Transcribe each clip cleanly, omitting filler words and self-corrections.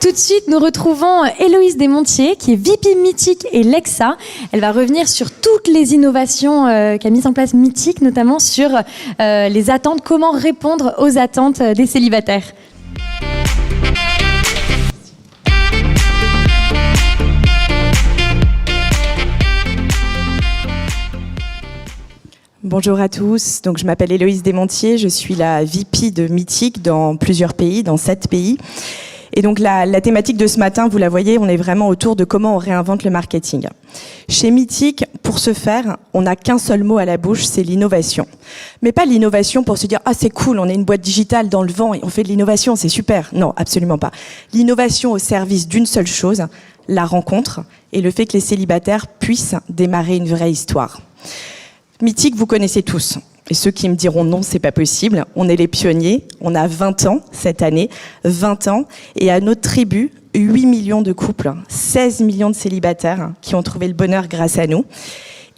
Tout de suite, nous retrouvons Héloïse Desmontiers, qui est VP Mythique et Lexa. Elle va revenir sur toutes les innovations qu'a mises en place Mythique, notamment sur les attentes, comment répondre aux attentes des célibataires. Bonjour à tous, donc je m'appelle Héloïse Desmontiers, je suis la VP de Mythique dans plusieurs pays, dans 7 pays. Et donc la thématique de ce matin, vous la voyez, on est vraiment autour de comment on réinvente le marketing. Chez Mythique, pour ce faire, on n'a qu'un seul mot à la bouche, c'est l'innovation. Mais pas l'innovation pour se dire « Ah, c'est cool, on est une boîte digitale dans le vent et on fait de l'innovation, c'est super ». Non, absolument pas. L'innovation au service d'une seule chose, la rencontre et le fait que les célibataires puissent démarrer une vraie histoire. Mythique, vous connaissez tous. Et ceux qui me diront non, c'est pas possible, on est les pionniers, on a 20 ans cette année, 20 ans, et à notre tribu, 8 millions de couples, 16 millions de célibataires qui ont trouvé le bonheur grâce à nous.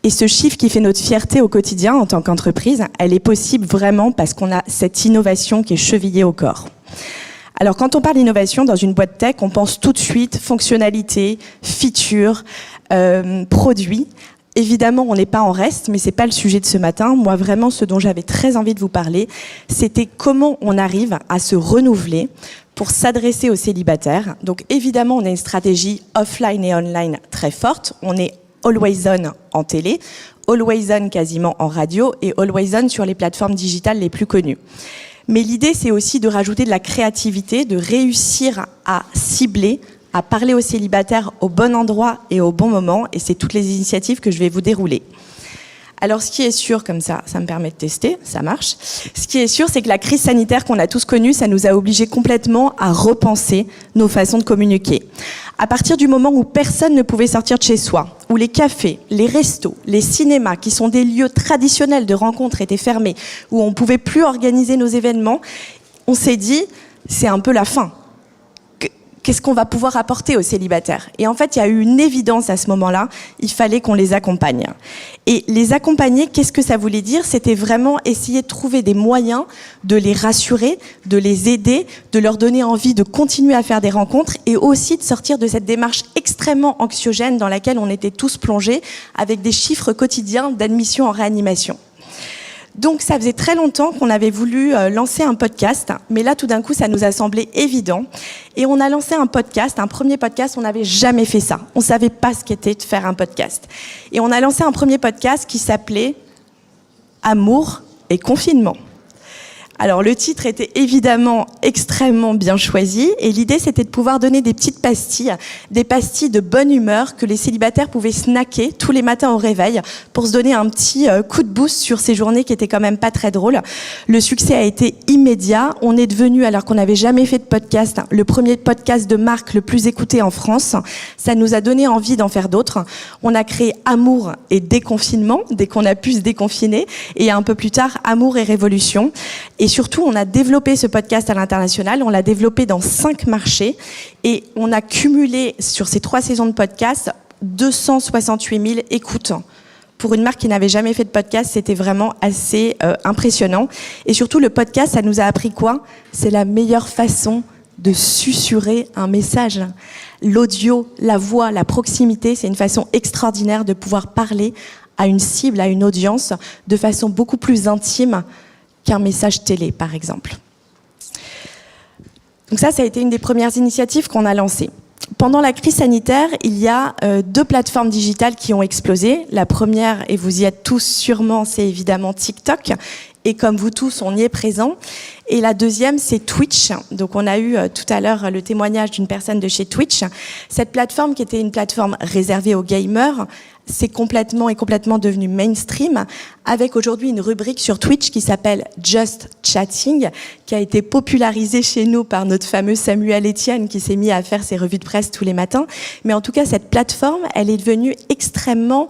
Et ce chiffre qui fait notre fierté au quotidien en tant qu'entreprise, elle est possible vraiment parce qu'on a cette innovation qui est chevillée au corps. Alors quand on parle d'innovation dans une boîte tech, on pense tout de suite fonctionnalité, feature, produit. Évidemment, on n'est pas en reste, mais c'est pas le sujet de ce matin. Moi, vraiment, ce dont j'avais très envie de vous parler, c'était comment on arrive à se renouveler pour s'adresser aux célibataires. Donc, évidemment, on a une stratégie offline et online très forte. On est always on en télé, always on quasiment en radio et always on sur les plateformes digitales les plus connues. Mais l'idée, c'est aussi de rajouter de la créativité, de réussir à cibler, à parler aux célibataires au bon endroit et au bon moment, et c'est toutes les initiatives que je vais vous dérouler. Alors ce qui est sûr, comme ça me permet de tester, ça marche, ce qui est sûr, c'est que la crise sanitaire qu'on a tous connue, ça nous a obligés complètement à repenser nos façons de communiquer. À partir du moment où personne ne pouvait sortir de chez soi, où les cafés, les restos, les cinémas, qui sont des lieux traditionnels de rencontres, étaient fermés, où on ne pouvait plus organiser nos événements, on s'est dit, c'est un peu la fin. Qu'est-ce qu'on va pouvoir apporter aux célibataires? Et en fait, il y a eu une évidence à ce moment-là, il fallait qu'on les accompagne. Et les accompagner, qu'est-ce que ça voulait dire? C'était vraiment essayer de trouver des moyens de les rassurer, de les aider, de leur donner envie de continuer à faire des rencontres et aussi de sortir de cette démarche extrêmement anxiogène dans laquelle on était tous plongés avec des chiffres quotidiens d'admission en réanimation. Donc ça faisait très longtemps qu'on avait voulu lancer un podcast, mais là tout d'un coup ça nous a semblé évident. Et on a lancé un podcast, un premier podcast, on n'avait jamais fait ça. On ne savait pas ce qu'était de faire un podcast. Et on a lancé un premier podcast qui s'appelait « Amour et confinement ». Alors le titre était évidemment extrêmement bien choisi et l'idée c'était de pouvoir donner des petites pastilles, des pastilles de bonne humeur que les célibataires pouvaient snacker tous les matins au réveil pour se donner un petit coup de boost sur ces journées qui étaient quand même pas très drôles. Le succès a été immédiat, on est devenu, alors qu'on n'avait jamais fait de podcast, le premier podcast de marque le plus écouté en France. Ça nous a donné envie d'en faire d'autres. On a créé Amour et déconfinement dès qu'on a pu se déconfiner et un peu plus tard Amour et révolution. Et surtout, on a développé ce podcast à l'international, on l'a développé dans 5 marchés et on a cumulé sur ces 3 saisons de podcast 268 000 écoutes. Pour une marque qui n'avait jamais fait de podcast, c'était vraiment assez impressionnant. Et surtout, le podcast, ça nous a appris quoi? C'est la meilleure façon de susurrer un message. L'audio, la voix, la proximité, c'est une façon extraordinaire de pouvoir parler à une cible, à une audience, de façon beaucoup plus intime qu'un message télé, par exemple. Donc ça a été une des premières initiatives qu'on a lancées. Pendant la crise sanitaire, il y a 2 plateformes digitales qui ont explosé. La première, et vous y êtes tous sûrement, c'est évidemment TikTok. Et comme vous tous, on y est présent. Et la deuxième, c'est Twitch. Donc on a eu tout à l'heure le témoignage d'une personne de chez Twitch. Cette plateforme qui était une plateforme réservée aux gamers, c'est complètement devenue mainstream, avec aujourd'hui une rubrique sur Twitch qui s'appelle Just Chatting, qui a été popularisée chez nous par notre fameux Samuel Etienne, qui s'est mis à faire ses revues de presse tous les matins. Mais en tout cas, cette plateforme, elle est devenue extrêmement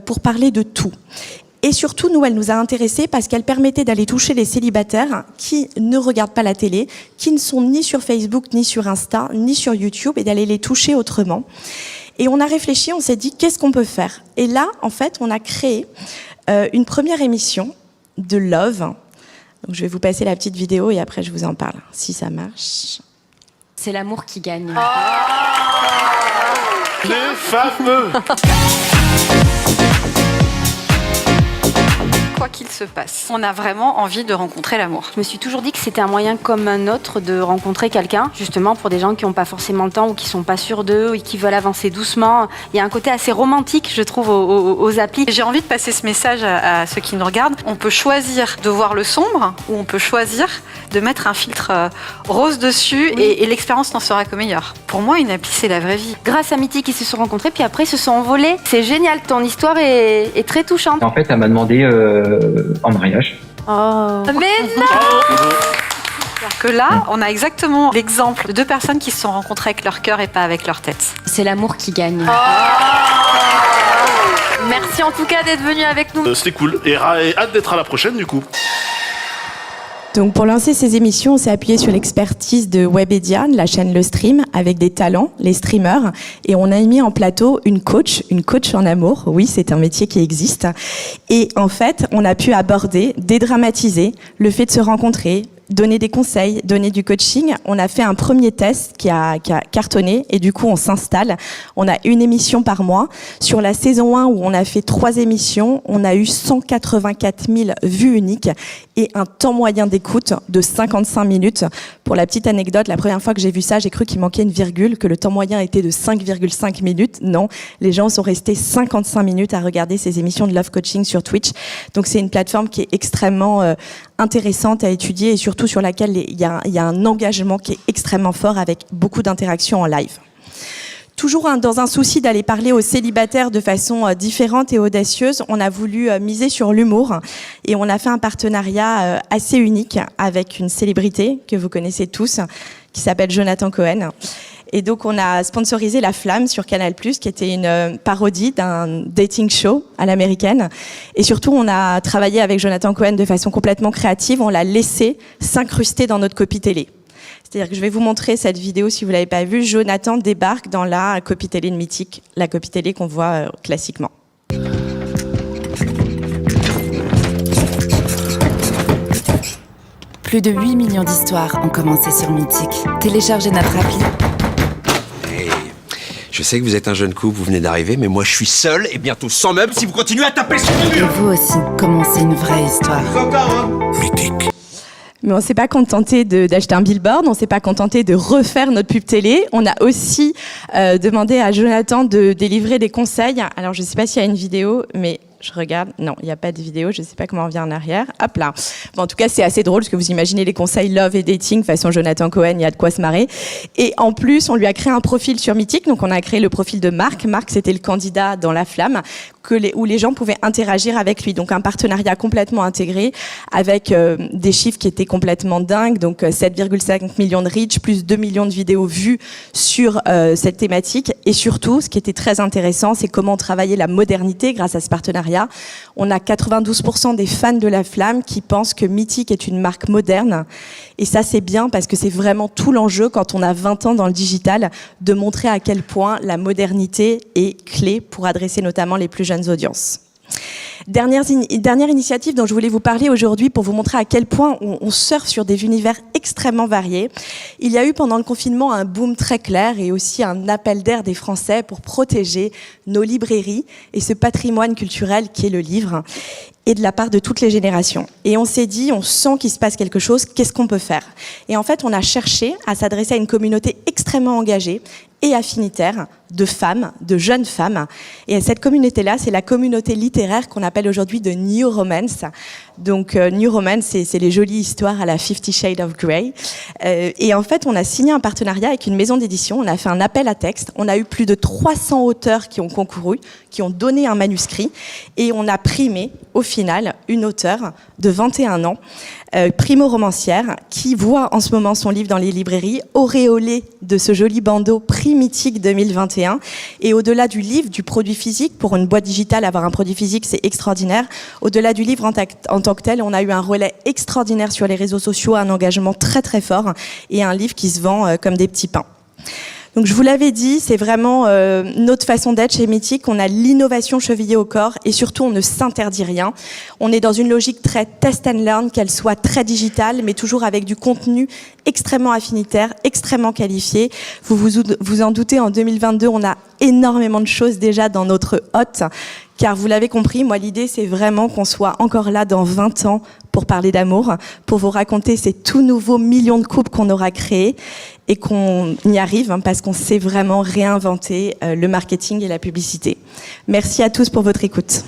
pour parler de tout. Et surtout, nous, elle nous a intéressés parce qu'elle permettait d'aller toucher les célibataires qui ne regardent pas la télé, qui ne sont ni sur Facebook, ni sur Insta, ni sur YouTube, et d'aller les toucher autrement. Et on a réfléchi, on s'est dit, qu'est-ce qu'on peut faire? Et là, en fait, on a créé une première émission de Love. Donc, je vais vous passer la petite vidéo et après, je vous en parle, si ça marche. C'est l'amour qui gagne. Les fameux. Quoi qu'il se passe, on a vraiment envie de rencontrer l'amour. Je me suis toujours dit que c'était un moyen comme un autre de rencontrer quelqu'un, justement pour des gens qui n'ont pas forcément le temps ou qui sont pas sûrs d'eux et qui veulent avancer doucement. Il y a un côté assez romantique, je trouve, aux applis. J'ai envie de passer ce message à ceux qui nous regardent. On peut choisir de voir le sombre ou on peut choisir de mettre un filtre rose dessus et l'expérience n'en sera que meilleure. Pour moi, une appli, c'est la vraie vie. Grâce à Mythique, ils se sont rencontrés, puis après ils se sont envolés. C'est génial, ton histoire est très touchante. En fait, elle m'a demandé en mariage. Oh. Mais non! C'est-à-dire que là, on a exactement l'exemple de deux personnes qui se sont rencontrées avec leur cœur et pas avec leur tête. C'est l'amour qui gagne. Merci en tout cas d'être venu avec nous. C'était cool. Et hâte d'être à la prochaine, du coup. Donc pour lancer ces émissions, on s'est appuyé sur l'expertise de Webedia, de la chaîne Le Stream, avec des talents, les streamers, et on a mis en plateau une coach en amour. Oui, c'est un métier qui existe. Et en fait, on a pu aborder, dédramatiser le fait de se rencontrer, donner des conseils, donner du coaching. On a fait un premier test qui a cartonné et du coup on s'installe. On a une émission par mois. Sur la saison 1 où on a fait 3 émissions, on a eu 184 000 vues uniques et un temps moyen d'écoute de 55 minutes. Pour la petite anecdote, la première fois que j'ai vu ça, j'ai cru qu'il manquait une virgule, que le temps moyen était de 5,5 minutes. Non, les gens sont restés 55 minutes à regarder ces émissions de Love Coaching sur Twitch. Donc c'est une plateforme qui est extrêmement intéressante à étudier et surtout sur laquelle il y a un engagement qui est extrêmement fort avec beaucoup d'interactions en live. Toujours dans un souci d'aller parler aux célibataires de façon différente et audacieuse, on a voulu miser sur l'humour et on a fait un partenariat assez unique avec une célébrité que vous connaissez tous, qui s'appelle Jonathan Cohen. Et donc, on a sponsorisé La Flamme sur Canal+, qui était une parodie d'un dating show à l'américaine. Et surtout, on a travaillé avec Jonathan Cohen de façon complètement créative. On l'a laissé s'incruster dans notre copie télé. C'est-à-dire que je vais vous montrer cette vidéo si vous l'avez pas vue. Jonathan débarque dans la copie télé de Mythique, la copie télé qu'on voit classiquement. Plus de 8 millions d'histoires ont commencé sur Mythique. Téléchargez notre appli. Hey, je sais que vous êtes un jeune couple, vous venez d'arriver, mais moi je suis seul et bientôt sans meubles si vous continuez à taper sur le Et mur. vous aussi, commencez une vraie histoire. Mythique. Mais on s'est pas contenté d'acheter un billboard, on s'est pas contenté de refaire notre pub télé. On a aussi demandé à Jonathan de délivrer des conseils. Alors je sais pas s'il y a une vidéo, mais je regarde. Non, il n'y a pas de vidéo. Je sais pas comment on revient en arrière. Hop là. Bon, en tout cas, c'est assez drôle parce que vous imaginez les conseils love et dating façon Jonathan Cohen. Il y a de quoi se marrer. Et en plus, on lui a créé un profil sur Mythique. Donc, on a créé le profil de Marc. Marc, c'était le candidat dans La Flamme où les gens pouvaient interagir avec lui. Donc, un partenariat complètement intégré avec des chiffres qui étaient complètement dingues. Donc, 7,5 millions de reach, plus 2 millions de vidéos vues sur cette thématique. Et surtout, ce qui était très intéressant, c'est comment travailler la modernité grâce à ce partenariat. On a 92% des fans de La Flamme qui pensent que Mythique est une marque moderne. Et ça, c'est bien parce que c'est vraiment tout l'enjeu quand on a 20 ans dans le digital de montrer à quel point la modernité est clé pour adresser notamment les plus jeunes audiences. Dernière initiative dont je voulais vous parler aujourd'hui pour vous montrer à quel point on surfe sur des univers extrêmement variés. Il y a eu pendant le confinement un boom très clair et aussi un appel d'air des Français pour protéger nos librairies et ce patrimoine culturel qui est le livre, et de la part de toutes les générations. Et on s'est dit, on sent qu'il se passe quelque chose, qu'est-ce qu'on peut faire? Et en fait, on a cherché à s'adresser à une communauté extrêmement engagée et affinitaire de femmes, de jeunes femmes. Et cette communauté-là, c'est la communauté littéraire qu'on appelle aujourd'hui de New Romance. Donc, New Romance, c'est les jolies histoires à la 50 Shades of Grey. Et en fait, on a signé un partenariat avec une maison d'édition. On a fait un appel à texte. On a eu plus de 300 auteurs qui ont concouru, qui ont donné un manuscrit. Et on a primé, au final, une auteure de 21 ans, primo-romancière, qui voit en ce moment son livre dans les librairies, auréolé de ce joli bandeau Prix Mythique 2021. Et au-delà du livre, du produit physique, pour une boîte digitale, avoir un produit physique, c'est extraordinaire. Au-delà du livre en tant que tel, on a eu un relais extraordinaire sur les réseaux sociaux, un engagement très très fort et un livre qui se vend comme des petits pains. Donc je vous l'avais dit, c'est vraiment notre façon d'être chez Mythic. On a l'innovation chevillée au corps et surtout on ne s'interdit rien. On est dans une logique très test and learn, qu'elle soit très digitale, mais toujours avec du contenu extrêmement affinitaire, extrêmement qualifié. Vous en doutez, en 2022, on a énormément de choses déjà dans notre hôte. Car vous l'avez compris, moi l'idée c'est vraiment qu'on soit encore là dans 20 ans pour parler d'amour, pour vous raconter ces tout nouveaux millions de couples qu'on aura créés et qu'on y arrive parce qu'on sait vraiment réinventer le marketing et la publicité. Merci à tous pour votre écoute.